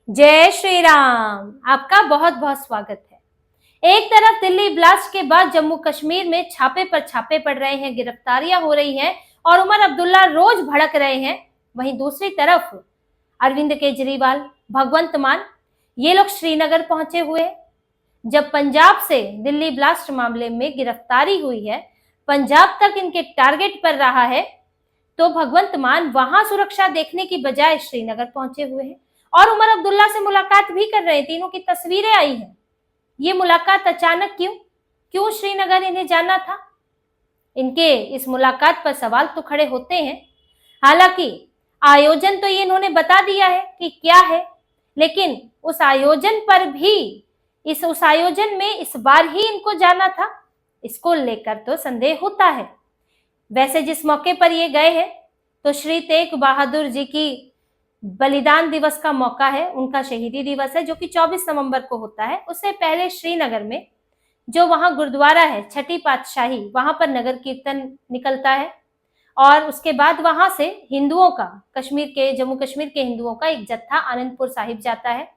जय श्री राम। आपका बहुत बहुत स्वागत है। एक तरफ दिल्ली ब्लास्ट के बाद जम्मू कश्मीर में छापे पर छापे पड़ रहे हैं, गिरफ्तारियां हो रही हैं और उमर अब्दुल्ला रोज भड़क रहे हैं। वहीं दूसरी तरफ अरविंद केजरीवाल, भगवंत मान, ये लोग श्रीनगर पहुंचे हुए हैं। जब पंजाब से दिल्ली ब्लास्ट मामले में गिरफ्तारी हुई है, पंजाब तक इनके टारगेट पर रहा है, तो भगवंत मान वहां सुरक्षा देखने की बजाय श्रीनगर पहुंचे हुए हैं और उमर अब्दुल्ला से मुलाकात भी कर रहे हैं। तीनों की तस्वीरें आई हैं। ये मुलाकात अचानक क्यों क्यों श्रीनगर इन्हें जाना था? इनके इस मुलाकात पर सवाल तो खड़े होते हैं। हालांकि आयोजन तो ये इन्होंने बता दिया है कि क्या है, लेकिन उस आयोजन पर भी उस आयोजन में इस बार ही इनको जाना था, इसको लेकर तो संदेह होता है। वैसे जिस मौके पर ये गए हैं तो श्री तेग बहादुर जी की बलिदान दिवस का मौका है, उनका शहीदी दिवस है जो कि 24 नवंबर को होता है। उससे पहले श्रीनगर में जो वहां गुरुद्वारा है छठी पातशाही, वहां पर नगर कीर्तन निकलता है और उसके बाद वहां से हिंदुओं का, जम्मू कश्मीर के हिंदुओं का एक जत्था आनंदपुर साहिब जाता है।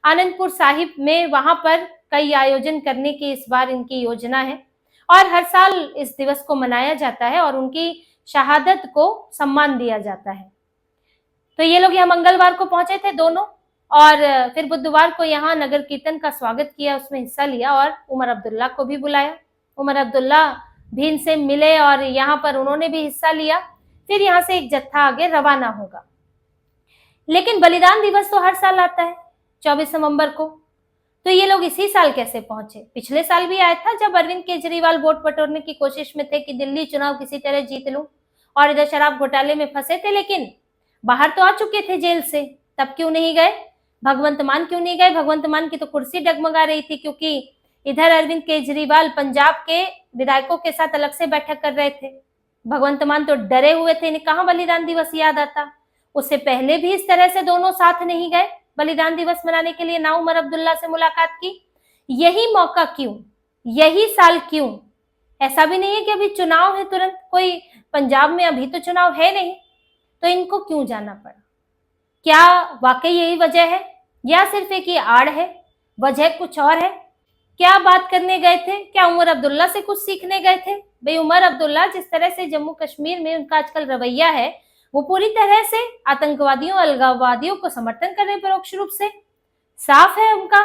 आनंदपुर साहिब में वहां पर कई आयोजन करने की इस बार इनकी योजना है और हर साल इस दिवस को मनाया जाता है और उनकी शहादत को सम्मान दिया जाता है। तो ये लोग यहाँ मंगलवार को पहुंचे थे दोनों, और फिर बुधवार को यहाँ नगर कीर्तन का स्वागत किया, उसमें हिस्सा लिया और उमर अब्दुल्ला को भी बुलाया। उमर अब्दुल्ला भी इनसे मिले और यहाँ पर उन्होंने भी हिस्सा लिया। फिर यहाँ से एक जत्था आगे रवाना होगा। लेकिन बलिदान दिवस तो हर साल आता है 24 नवंबर को, तो ये लोग इसी साल कैसे पहुंचे? पिछले साल भी आया था जब अरविंद केजरीवाल वोट बटोरने की कोशिश में थे कि दिल्ली चुनाव किसी तरह जीत लूं, और इधर शराब घोटाले में फंसे थे, लेकिन बाहर तो आ चुके थे जेल से। तब क्यों नहीं गए? भगवंत मान क्यों नहीं गए? भगवंत मान की तो कुर्सी डगमगा रही थी, क्योंकि इधर अरविंद केजरीवाल पंजाब के विधायकों के साथ अलग से बैठक कर रहे थे। भगवंत मान तो डरे हुए थे, इन्हें कहां बलिदान दिवस याद आता। उससे पहले भी इस तरह से दोनों साथ नहीं गए बलिदान दिवस मनाने के लिए, ना उमर अब्दुल्ला से मुलाकात की। यही मौका क्यों, यही साल क्यों? ऐसा भी नहीं है कि अभी चुनाव है तुरंत, कोई पंजाब में अभी तो चुनाव है नहीं, तो इनको क्यों जाना पड़ा? क्या वाकई यही वजह है या सिर्फ एक ही आड़ है? वजह कुछ और है। क्या बात करने गए थे? क्या उमर अब्दुल्ला से कुछ सीखने गए थे? भाई उमर अब्दुल्ला जिस तरह से जम्मू कश्मीर में उनका आजकल रवैया है, वो पूरी तरह से आतंकवादियों, अलगाववादियों को समर्थन कर रहे हैं परोक्ष रूप से। साफ है उनका।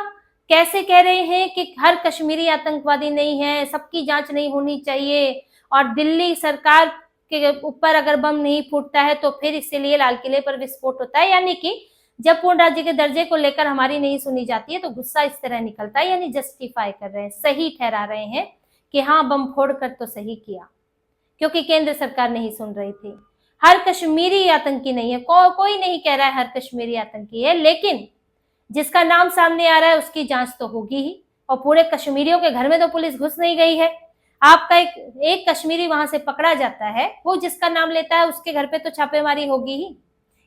कैसे कह रहे हैं कि हर कश्मीरी आतंकवादी नहीं है, सबकी जांच नहीं होनी चाहिए, और दिल्ली सरकार के ऊपर अगर बम नहीं फूटता है तो फिर इसीलिए लाल किले पर विस्फोट होता है। यानी कि जब पूर्ण राज्य के दर्जे को लेकर हमारी नहीं सुनी जाती है तो गुस्सा इस तरह निकलता है। यानी जस्टिफाई कर रहे हैं, सही ठहरा रहे हैं कि हाँ, बम फोड़कर तो सही किया, क्योंकि केंद्र सरकार नहीं सुन रही थी। हर कश्मीरी आतंकी नहीं है, कोई नहीं कह रहा है हर कश्मीरी आतंकी है, लेकिन जिसका नाम सामने आ रहा है उसकी जांच तो होगी ही। और पूरे कश्मीरियों के घर में तो पुलिस घुस नहीं गई है। आपका एक कश्मीरी वहां से पकड़ा जाता है, वो जिसका नाम लेता है उसके घर पे तो छापेमारी होगी ही।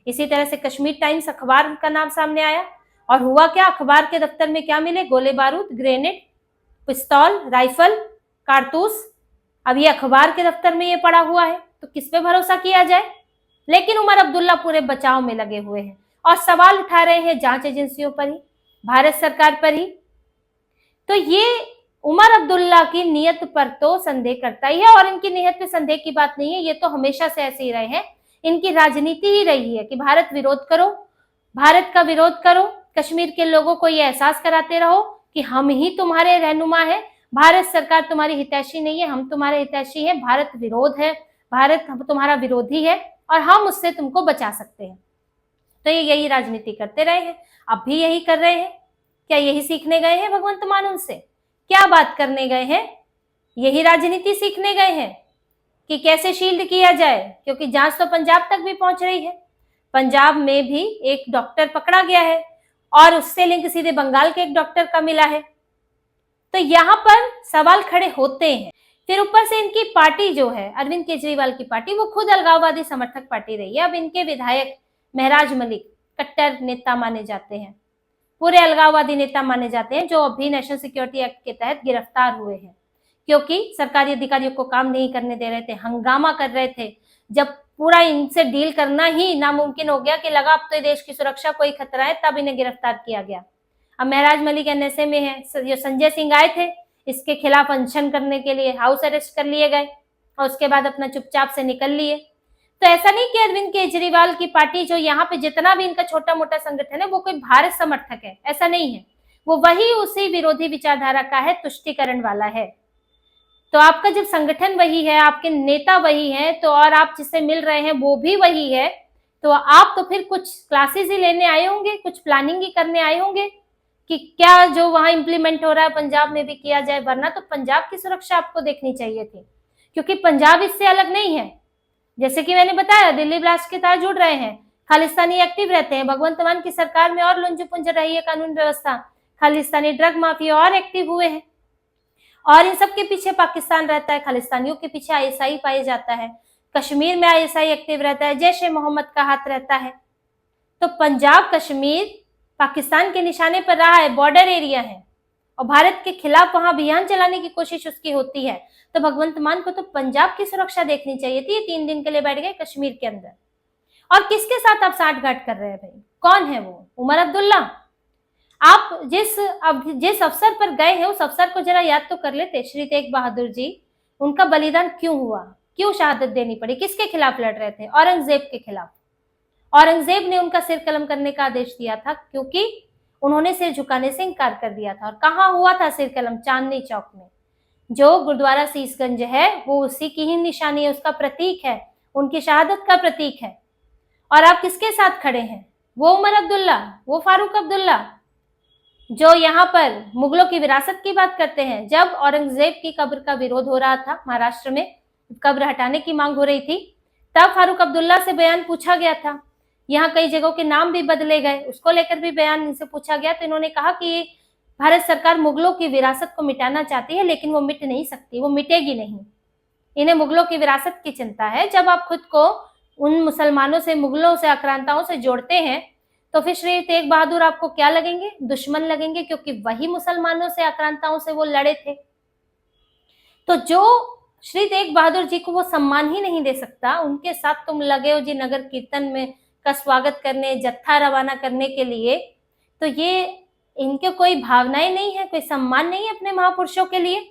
इसी तरह से कश्मीर टाइम्स अखबार का नाम सामने आया, और हुआ क्या? अखबार के दफ्तर में क्या मिले? गोले बारूद, ग्रेनेड, पिस्तौल, राइफल, कारतूस। अब ये अखबार के दफ्तर में ये पड़ा हुआ है, तो किस पे भरोसा किया जाए? लेकिन उमर अब्दुल्ला पूरे बचाव में लगे हुए हैं और सवाल उठा रहे हैं जांच एजेंसियों पर ही, भारत सरकार पर ही। तो ये उमर अब्दुल्ला की नीयत पर तो संदेह करता ही है, और इनकी नीयत पे संदेह की बात नहीं है। ये तो हमेशा से ऐसे ही रहे हैं। इनकी राजनीति ही रही है कि भारत विरोध करो, भारत का विरोध करो, कश्मीर के लोगों को ये एहसास कराते रहो कि हम ही तुम्हारे रहनुमा है, भारत सरकार तुम्हारी हितैषी नहीं है, हम तुम्हारे हितैषी हैं। भारत विरोध है, भारत तुम्हारा विरोधी है और हम उससे तुमको बचा सकते हैं। तो ये यही राजनीति करते रहे हैं, अब भी यही कर रहे हैं। क्या यही सीखने गए हैं भगवंत मान उनसे? क्या बात करने गए हैं? यही राजनीति सीखने गए हैं कि कैसे शील्ड किया जाए, क्योंकि जांच तो पंजाब तक भी पहुंच रही है। पंजाब में भी एक डॉक्टर पकड़ा गया है और उससे लिंक सीधे बंगाल के एक डॉक्टर का मिला है। तो यहाँ पर सवाल खड़े होते हैं। फिर ऊपर से इनकी पार्टी जो है, अरविंद केजरीवाल की पार्टी, वो खुद अलगाववादी समर्थक पार्टी रही है। अब इनके विधायक महराज मलिक कट्टर नेता माने जाते हैं, पूरे अलगाववादी नेता माने जाते हैं, जो अभी नेशनल सिक्योरिटी एक्ट के तहत गिरफ्तार हुए हैं, क्योंकि सरकारी अधिकारियों को काम नहीं करने दे रहे थे, हंगामा कर रहे थे। जब पूरा इनसे डील करना ही नामुमकिन हो गया कि लगा अब तो देश की सुरक्षा कोई खतरा है, तब इन्हें गिरफ्तार किया गया। अब महराज मलिक एनएसए में है, जो संजय सिंह आए थे इसके खिलाफ अनशन करने के लिए, हाउस अरेस्ट कर लिए गए और उसके बाद अपना चुपचाप से निकल लिए। तो ऐसा नहीं कि अरविंद केजरीवाल की पार्टी, जो यहाँ पे जितना भी इनका छोटा मोटा संगठन है, वो कोई भारत समर्थक है, ऐसा नहीं है। वो वही उसी विरोधी विचारधारा का है, तुष्टीकरण वाला है। तो आपका जब संगठन वही है, आपके नेता वही है, तो और आप जिससे मिल रहे हैं वो भी वही है, तो आप तो फिर कुछ क्लासेस ही लेने आए होंगे, कुछ प्लानिंग ही करने आए होंगे कि क्या जो वहां इंप्लीमेंट हो रहा है पंजाब में भी किया जाए। वरना तो पंजाब की सुरक्षा आपको देखनी चाहिए थी, क्योंकि पंजाब इससे अलग नहीं है। जैसे कि मैंने बताया, दिल्ली ब्लास्ट के तार जुड़ रहे हैं, खालिस्तानी एक्टिव रहते हैं, भगवंत मान की सरकार में और लुंज पुंज रही है कानून व्यवस्था, खालिस्तानी ड्रग माफिया और एक्टिव हुए हैं, और इन सब के पीछे पाकिस्तान रहता है, खालिस्तानियों के पीछे आईएसआई पाया जाता है, कश्मीर में आईएसआई एक्टिव रहता है, जैश ए मोहम्मद का हाथ रहता है। तो पंजाब कश्मीर पाकिस्तान के निशाने पर रहा है, बॉर्डर एरिया है, और भारत के खिलाफ वहां अभियान चलाने की कोशिश उसकी होती है। तो भगवंत मान को तो पंजाब की सुरक्षा देखनी चाहिए थी। 3 दिन के लिए बैठ गए कश्मीर के अंदर, और किसके साथ आप साठगांठ कर रहे हैं भाई? कौन है वो? उमर अब्दुल्ला। आप जिस अवसर पर गए हैं उस अवसर को जरा याद तो कर लेते। श्री तेग बहादुर जी, उनका बलिदान क्यों हुआ, क्यों शहादत देनी पड़ी, किसके खिलाफ लड़ रहे थे? औरंगजेब के खिलाफ। औरंगजेब ने उनका सिर कलम करने का आदेश दिया था, क्योंकि उन्होंने सिर झुकाने से इनकार कर दिया था। और कहाँ हुआ था सिर कलम? चांदनी चौक में। जो गुरुद्वारा सीसगंज है वो उसी की ही निशानी है, उसका प्रतीक है, उनकी शहादत का प्रतीक है। और आप किसके साथ खड़े हैं? वो उमर अब्दुल्ला, वो फारूक अब्दुल्ला, जो यहाँ पर मुगलों की विरासत की बात करते हैं। जब औरंगजेब की कब्र का विरोध हो रहा था, महाराष्ट्र में कब्र हटाने की मांग हो रही थी, तब फारूक अब्दुल्ला से बयान पूछा गया था। यहाँ कई जगहों के नाम भी बदले गए, उसको लेकर भी बयान इनसे पूछा गया। तो इन्होंने कहा कि भारत सरकार मुगलों की विरासत को मिटाना चाहती है, लेकिन वो मिट नहीं सकती, वो मिटेगी नहीं। इन्हें मुगलों की विरासत की चिंता है। जब आप खुद को उन मुसलमानों से, मुगलों से, आक्रांताओं से जोड़ते हैं, तो फिर श्री तेग बहादुर आपको क्या लगेंगे? दुश्मन लगेंगे, क्योंकि वही मुसलमानों से, आक्रांताओं से वो लड़े थे। तो जो श्री तेग बहादुर जी को वो सम्मान ही नहीं दे सकता, उनके साथ तुम लगे हो जी नगर कीर्तन में का स्वागत करने, जत्था रवाना करने के लिए, तो ये इनके कोई भावनाएं नहीं है, कोई सम्मान नहीं है अपने महापुरुषों के लिए।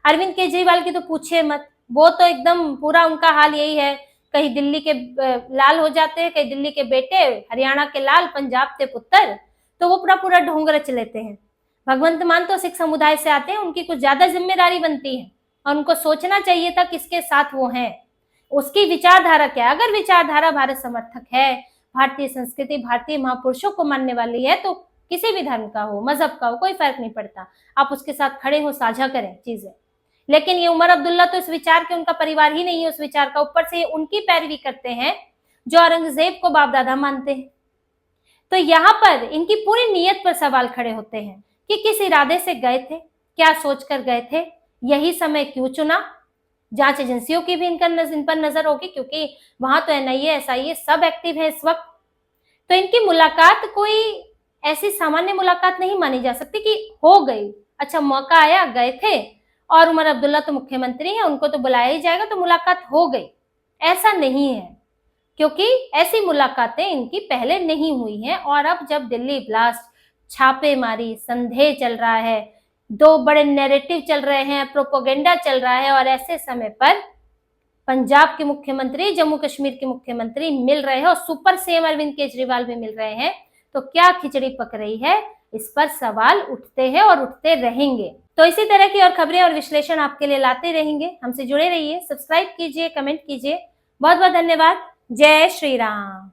अरविंद केजरीवाल की तो पूछे मत, वो तो एकदम पूरा उनका हाल यही है, कहीं दिल्ली के लाल हो जाते हैं, कहीं दिल्ली के बेटे, हरियाणा के लाल, पंजाब के पुत्र, तो वो पूरा पूरा ढोंग रच लेते हैं। भगवंत मान तो सिख समुदाय से आते हैं, उनकी कुछ ज्यादा जिम्मेदारी बनती है, और उनको सोचना चाहिए था किसके साथ वो हैं, उसकी विचारधारा क्या है। अगर विचारधारा भारत समर्थक है, भारतीय संस्कृति, भारतीय महापुरुषों को मानने वाली है, तो किसी भी धर्म का हो, मजहब का हो, कोई फर्क नहीं पड़ता, आप उसके साथ खड़े हो, साझा करें चीजें। लेकिन ये उमर अब्दुल्ला तो इस विचार के, उनका परिवार ही नहीं है उस विचार का, ऊपर से उनकी पैरवी करते हैं जो औरंगजेब को बाप दादा मानते हैं। तो यहाँ पर इनकी पूरी नीयत पर सवाल खड़े होते हैं कि किस इरादे से गए थे, क्या सोचकर गए थे, यही समय क्यों चुना। जांच एजेंसियों की भी इन पर नजर होगी, क्योंकि वहां तो एनआईए, एसआईए सब एक्टिव है इस वक्त। तो इनकी मुलाकात कोई ऐसी सामान्य मुलाकात नहीं मानी जा सकती कि हो गई, अच्छा मौका आया, गए थे, और उमर अब्दुल्ला तो मुख्यमंत्री है, उनको तो बुलाया ही जाएगा, तो मुलाकात हो गई। ऐसा नहीं है, क्योंकि ऐसी मुलाकातें इनकी पहले नहीं हुई हैं। और अब जब दिल्ली ब्लास्ट, छापेमारी, संदेह चल रहा है, 2 बड़े नैरेटिव चल रहे हैं, प्रोपोगेंडा चल रहा है, और ऐसे समय पर पंजाब के मुख्यमंत्री, जम्मू कश्मीर के मुख्यमंत्री मिल रहे हैं, और सुपर सीएम अरविंद केजरीवाल भी मिल रहे हैं, तो क्या खिचड़ी पक रही है, इस पर सवाल उठते हैं और उठते रहेंगे। तो इसी तरह की और खबरें और विश्लेषण आपके लिए लाते रहेंगे। हमसे जुड़े रहिए, सब्सक्राइब कीजिए, कमेंट कीजिए। बहुत बहुत धन्यवाद। जय श्री राम।